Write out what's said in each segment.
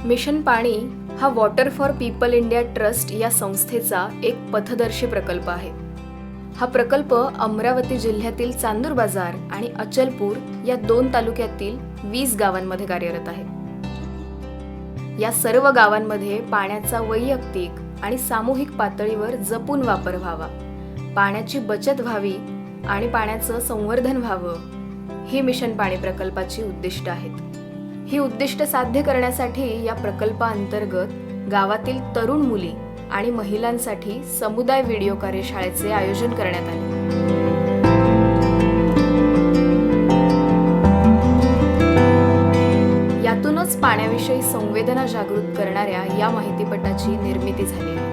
Mission पाणी हा water for people India trust या संस्थेचा एक पथदर्शी प्रकल्प आहे. हा प्रकल्प अमरावती जिल्ह्यातील चांदूर बाजार आणि अचलपूर या 2 तालुक्यातील 20 गावांमध्ये कार्यरत आहे. या सर्व गावांमध्ये पाण्याचा वैयक्तिक आणि सामूहिक पातळीवर जपून वापर व्हावा, पाण्याची बचत व्हावी आणि पाण्याचं संवर्धन व्हावं, ही मिशन पाणी प्रकल्पाची उद्दिष्ट आहेत. ही उद्दिष्ट साध्य करण्यासाठी या प्रकल्पाअंतर्गत गावातील तरुण मुली आणि महिलांसाठी समुदाय व्हिडिओ कार्यशाळेचे आयोजन करण्यात आले. यातूनच पाण्याविषयी संवेदना जागृत करणाऱ्या या माहितीपटाची निर्मिती झाली आहे.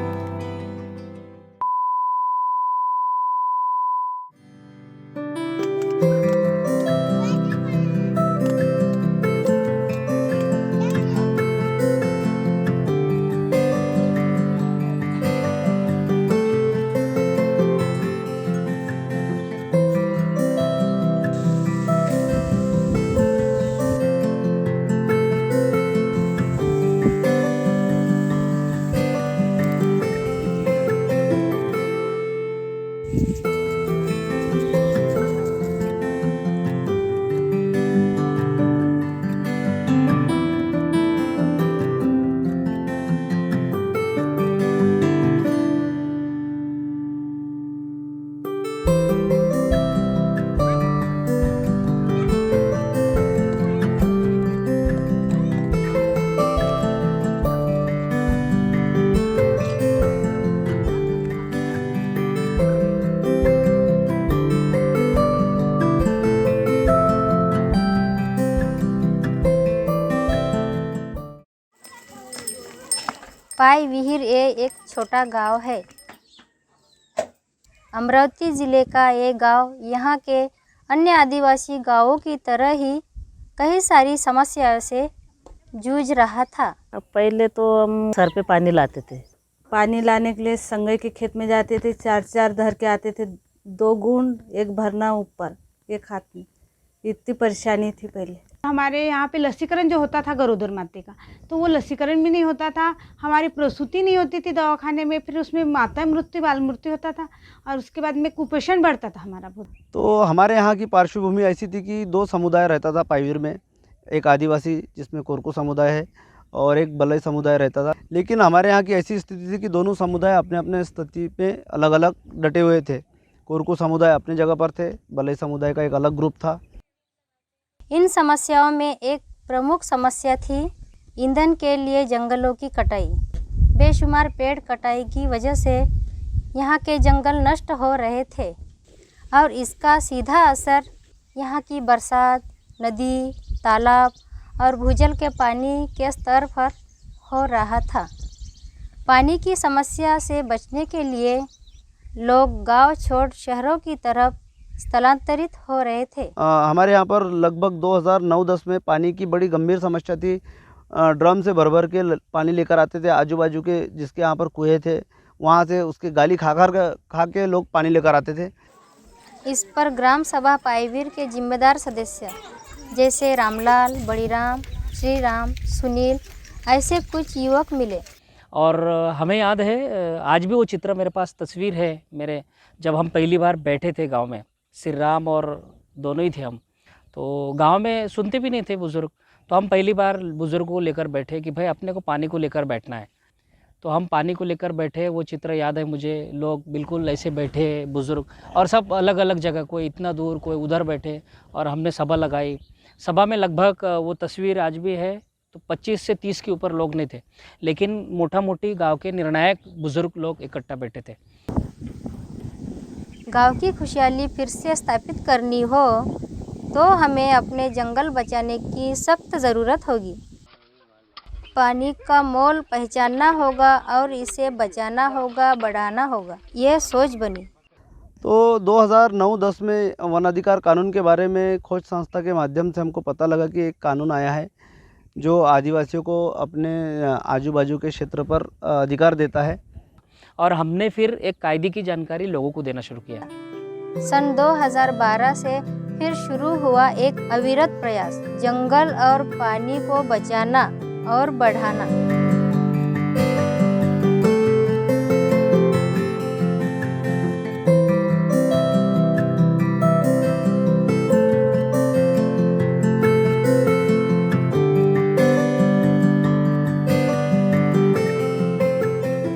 पाई विहिर ये एक छोटा गांव है। अमरावती ज़िले का ये गांव यहाँ के अन्य आदिवासी गांवों की तरह ही कई सारी समस्याओं से जूझ रहा था। पहले तो हम सर पे पानी लाते थे, पानी लाने के लिए संगई के खेत में जाते थे, 4-4 धर के आते थे, 2 गुण एक भरना ऊपर एक हाथ में, इतनी परेशानी थी पहले। हमारे यहाँ पे लसीकरण जो होता था गरोदर माता का, तो वो लसीकरण भी नहीं होता था, हमारी प्रसूति नहीं होती थी दवाखाने में, फिर उसमें माता मृत्यु बाल मृत्यु होता था और उसके बाद में कुपोषण बढ़ता था हमारा बहुत। तो हमारे यहाँ की पार्श्वभूमि ऐसी थी कि 2 समुदाय रहता था पाईवीर में, एक आदिवासी जिसमें कोरकू समुदाय है और एक बलई समुदाय रहता था। लेकिन हमारे यहाँ की ऐसी स्थिति थी कि दोनों समुदाय अपने अपने स्थिति पे अलग अलग डटे हुए थे। कोरकू समुदाय अपनी जगह पर थे, बलई समुदाय का एक अलग ग्रुप था। इन समस्याओं में एक प्रमुख समस्या थी ईंधन के लिए जंगलों की कटाई। बेशुमार पेड़ कटाई की वजह से यहाँ के जंगल नष्ट हो रहे थे और इसका सीधा असर यहाँ की बरसात, नदी, तालाब और भूजल के पानी के स्तर पर हो रहा था। पानी की समस्या से बचने के लिए लोग गांव छोड़ शहरों की तरफ स्थलांतरित हो रहे थे। हमारे यहाँ पर लगभग 2009-10 में पानी की बड़ी गंभीर समस्या थी। ड्रम से भर भर के पानी लेकर आते थे, आजू बाजू के जिसके यहाँ पर कुएँ थे वहाँ से उसके गाली खा के लोग पानी लेकर आते थे। इस पर ग्राम सभा पाईवीर के जिम्मेदार सदस्य जैसे रामलाल, बड़ीराम, श्रीराम, सुनील ऐसे कुछ युवक मिले और हमें याद है, आज भी वो चित्र मेरे पास तस्वीर है मेरे, जब हम पहली बार बैठे थे गांव में, श्रीराम और दोनों ही थे हम। तो गांव में सुनते भी नहीं थे बुज़ुर्ग, तो हम पहली बार बुज़ुर्ग को लेकर बैठे कि भाई अपने को पानी को लेकर बैठना है। तो हम पानी को लेकर बैठे, वो चित्र याद है मुझे, लोग बिल्कुल ऐसे बैठे बुज़ुर्ग और सब अलग अलग जगह, कोई इतना दूर कोई उधर बैठे और हमने सभा लगाई। सभा में लगभग वो तस्वीर आज भी है तो 25 से 30 के ऊपर लोग नहीं थे, लेकिन मोटा मोटी गांव के निर्णायक बुज़ुर्ग लोग इकट्ठा बैठे थे। गांव की खुशहाली फिर से स्थापित करनी हो तो हमें अपने जंगल बचाने की सख्त ज़रूरत होगी। पानी का मोल पहचानना होगा और इसे बचाना होगा, बढ़ाना होगा, ये सोच बनी। तो 2009-10 में वन अधिकार कानून के बारे में खोज संस्था के माध्यम से हमको पता लगा कि एक कानून आया है जो आदिवासियों को अपने आजू बाजू के क्षेत्र पर अधिकार देता है। और हमने फिर एक कायदे की जानकारी लोगों को देना शुरू किया। सन 2012 से फिर शुरू हुआ एक अविरत प्रयास जंगल और पानी को बचाना और बढ़ाना।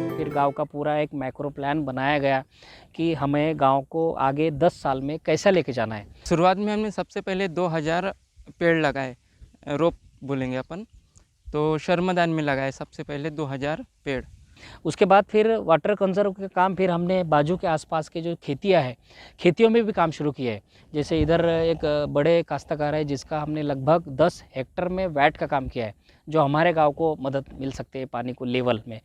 फिर गांव का पूरा एक मैक्रो प्लान बनाया गया कि हमें गांव को आगे 10 साल में कैसा लेके जाना है। शुरुआत में हमने सबसे पहले 2000 पेड़ लगाए, रोप बोलेंगे अपन, तो शर्मदान में लगाए सबसे पहले 2000 पेड़। उसके बाद फिर वाटर कंजर्व का काम फिर हमने बाजू के आसपास के जो खेतियां हैं, खेतियों में भी काम शुरू किया है। जैसे इधर एक बड़े काश्तकार है जिसका हमने लगभग 10 हेक्टर में वैट का काम किया है, जो हमारे गांव को मदद मिल सकते हैं पानी को लेवल में।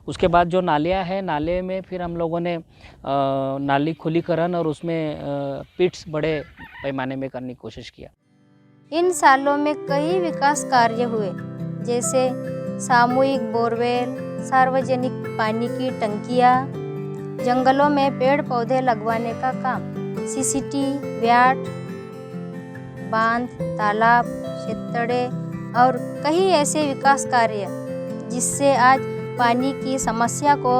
उसके बाद जो नालियाँ हैं, नाले में फिर हम लोगों ने नाली खुलीकरण और उसमें पिट्स बड़े पैमाने में करने की कोशिश किया। इन सालों में कई विकास कार्य हुए, जैसे सामूहिक बोरवेल, सार्वजनिक पानी की टंकियाँ, जंगलों में पेड़ पौधे लगवाने का काम, सीसीटी, व्याट, बांध, तालाब, शेततड़े और कई ऐसे विकास कार्य जिससे आज पानी की समस्या को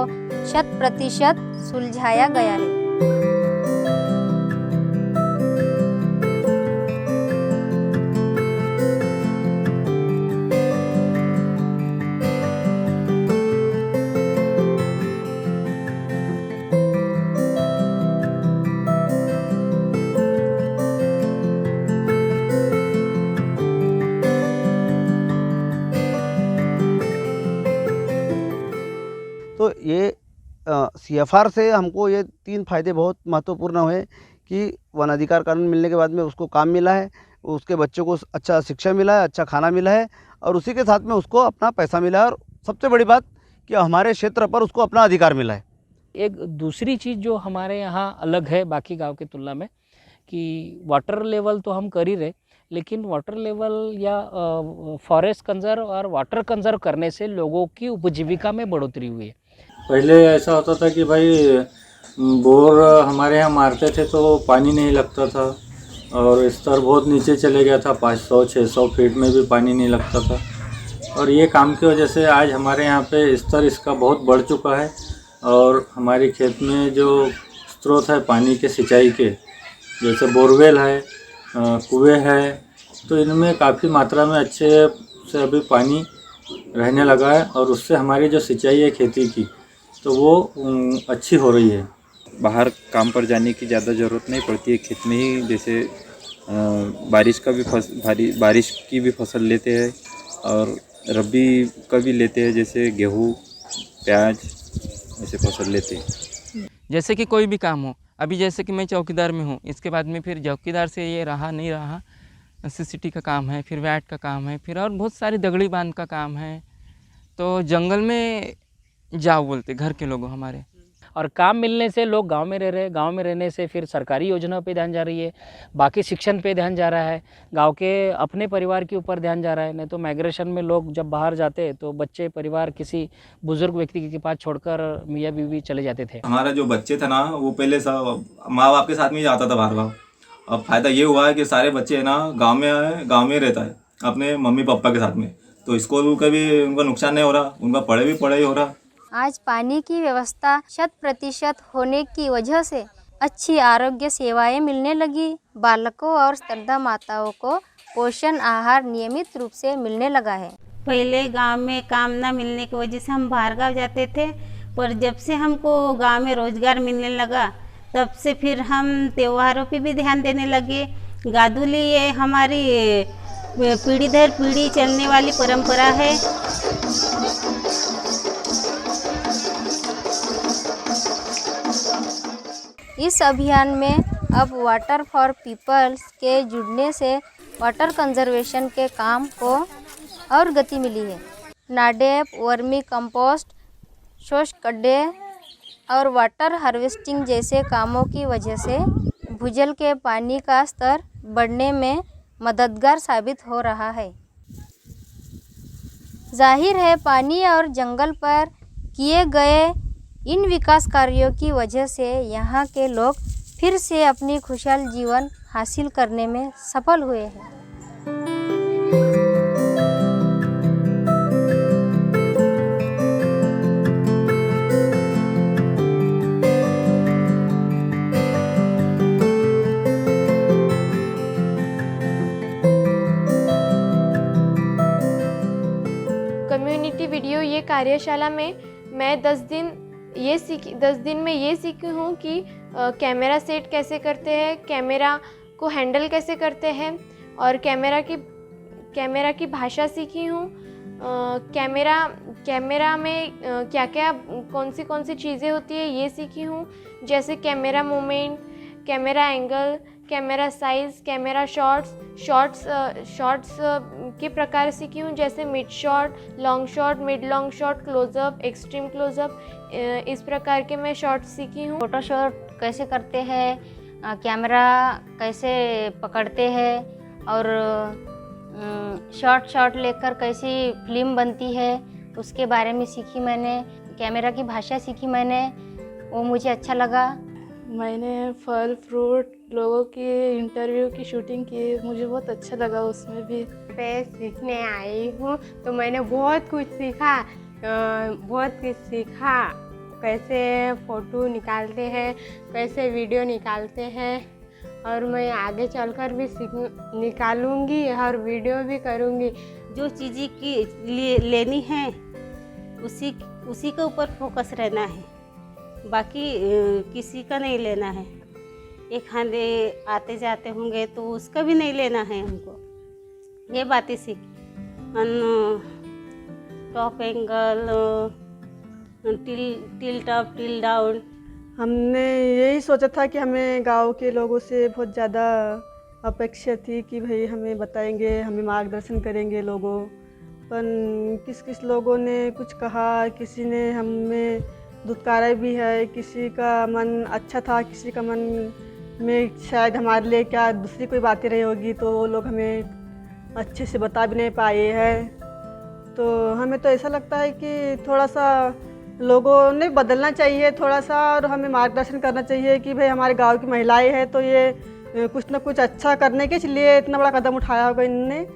100% सुलझाया गया है। तो ये CFR से हमको ये 3 फ़ायदे बहुत महत्वपूर्ण हुए कि वन अधिकार कानून मिलने के बाद में उसको काम मिला है, उसके बच्चों को अच्छा शिक्षा मिला है, अच्छा खाना मिला है और उसी के साथ में उसको अपना पैसा मिला है और सबसे बड़ी बात कि हमारे क्षेत्र पर उसको अपना अधिकार मिला है। एक दूसरी चीज़ जो हमारे यहाँ अलग है बाकी गांव की तुलना में कि वाटर लेवल तो हम कर ही रहे, लेकिन वाटर लेवल या फॉरेस्ट कंजर्व और वाटर कंजर्व करने से लोगों की उपजीविका में बढ़ोतरी हुई है। पहले ऐसा होता था कि भाई बोर हमारे यहाँ मारते थे तो पानी नहीं लगता था और स्तर बहुत नीचे चले गया था, 500-600 फीट में भी पानी नहीं लगता था। और ये काम की वजह से आज हमारे यहाँ पे स्तर इसका बहुत बढ़ चुका है और हमारे खेत में जो स्रोत है पानी के सिंचाई के, जैसे बोरवेल है, कुएँ है, तो इनमें काफ़ी मात्रा में अच्छे से अभी पानी रहने लगा है और उससे हमारी जो सिंचाई है खेती की तो वो अच्छी हो रही है। बाहर काम पर जाने की ज़्यादा ज़रूरत नहीं पड़ती है, खेत में ही जैसे बारिश की भी फसल लेते हैं और रबी का भी लेते हैं, जैसे गेहूँ, प्याज ऐसे फसल लेते हैं। जैसे कि कोई भी काम हो, अभी जैसे कि मैं चौकीदार में हूँ, इसके बाद में फिर चौकीदार से ये रहा नहीं रहा, सीसीटी का काम है, फिर वैट का काम है, फिर और बहुत सारी दगड़ी बांध का काम है। तो जंगल में जाओ बोलते घर के लोग हमारे। और काम मिलने से लोग गांव में रह रहे हैं, गांव में रहने से फिर सरकारी योजनाओं पे ध्यान जा रही है, बाकी शिक्षण पे ध्यान जा रहा है, गांव के अपने परिवार के ऊपर ध्यान जा रहा है। नहीं तो माइग्रेशन में लोग जब बाहर जाते तो बच्चे परिवार किसी बुजुर्ग व्यक्ति के पास छोड़कर मियाँ बीवी चले जाते थे। हमारा जो बच्चे थे ना वो पहले सब माँ बाप के साथ में ही जाता था बाहर गाँव। अब फ़ायदा ये हुआ है कि सारे बच्चे है ना गाँव में रहता है अपने मम्मी पापा के साथ में, तो स्कूल का भी उनका नुकसान नहीं हो रहा, उनका पढ़ाई हो रहा। आज पानी की व्यवस्था 100% होने की वजह से अच्छी आरोग्य सेवाएं मिलने लगी। बालकों और स्तनदा माताओं को पोषण आहार नियमित रूप से मिलने लगा है। पहले गांव में काम ना मिलने की वजह से हम बाहर गाँव जाते थे, पर जब से हमको गांव में रोजगार मिलने लगा तब से फिर हम त्योहारों पे भी ध्यान देने लगे। गादुली ये हमारी पीढ़ी दर पीढ़ी चलने वाली परंपरा है। इस अभियान में अब वाटर फॉर पीपल्स के जुड़ने से वाटर कंजर्वेशन के काम को और गति मिली है। नाडेप, वर्मी कंपोस्ट, शुष्क गड्ढे और वाटर हार्वेस्टिंग जैसे कामों की वजह से भूजल के पानी का स्तर बढ़ने में मददगार साबित हो रहा है। जाहिर है पानी और जंगल पर किए गए इन विकास कार्यों की वजह से यहाँ के लोग फिर से अपनी खुशहाल जीवन हासिल करने में सफल हुए हैं। कार्यशाला में मैं 10 दिन में ये सीखी हूँ कि कैमरा सेट कैसे करते हैं, कैमरा को हैंडल कैसे करते हैं और कैमरा की भाषा सीखी हूँ। कैमरा में क्या क्या कौन सी चीज़ें होती है ये सीखी हूँ, जैसे camera movement, camera angle, camera size, camera shots के प्रकार सीखी हूँ, जैसे mid shot, long shot, mid long shot, close-up, extreme close-up, इस प्रकार के मैं शॉट्स सीखी हूँ। फ़ोटो शॉट कैसे करते हैं, कैमरा कैसे पकड़ते हैं और शॉट लेकर कैसी फिल्म बनती है उसके बारे में सीखी मैंने। कैमरा की भाषा सीखी मैंने, वो मुझे अच्छा लगा। मैंने फल फ्रूट लोगों की इंटरव्यू की शूटिंग की, मुझे बहुत अच्छा लगा उसमें भी। मैं सीखने आई हूँ तो मैंने बहुत कुछ सीखा, कैसे फ़ोटो निकालते हैं, कैसे वीडियो निकालते हैं और मैं आगे चलकर भी निकालूंगी और वीडियो भी करूंगी। जो चीज़ें की लेनी है उसी के ऊपर फोकस रहना है, बाकी किसी का नहीं लेना है। एक खाने आते जाते होंगे तो उसका भी नहीं लेना है हमको। ये बातें सीखी, top angle, tilt up, tilt down. हमने यही सोचा था कि हमें गांव के लोगों से बहुत ज़्यादा अपेक्षा थी कि भाई हमें बताएंगे, हमें मार्गदर्शन करेंगे लोगों, पर किस लोगों ने कुछ कहा, किसी ने हमें दुत्कारा भी है, किसी का मन अच्छा था, किसी का मन में शायद हमारे लिए क्या दूसरी कोई बातें रही होगी तो वो लोग हमें अच्छे से बता भी नहीं पाए हैं। तो हमें तो ऐसा लगता है कि थोड़ा सा लोगों ने बदलना चाहिए थोड़ा सा, और हमें मार्गदर्शन करना चाहिए कि भाई हमारे गांव की महिलाएं हैं तो ये कुछ ना कुछ अच्छा करने के लिए इतना बड़ा कदम उठाया होगा इनने,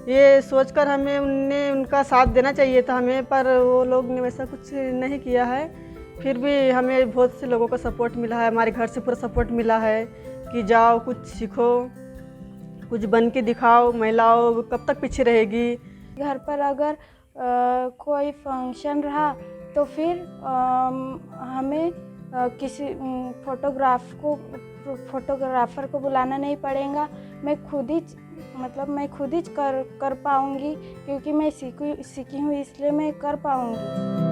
ये सोचकर हमें उनका साथ देना चाहिए था हमें, पर वो लोग ने वैसा कुछ नहीं किया है। फिर भी हमें बहुत से लोगों का सपोर्ट मिला है, हमारे घर से पूरा सपोर्ट मिला है कि जाओ कुछ सीखो, कुछ बन के दिखाओ, महिलाओं कब तक पीछे रहेगी। घर पर अगर कोई फंक्शन रहा तो फिर हमें किसी फोटोग्राफर को बुलाना नहीं पड़ेगा। मैं खुद ही कर पाऊँगी, क्योंकि मैं सीखी हूँ इसलिए मैं कर पाऊँगी।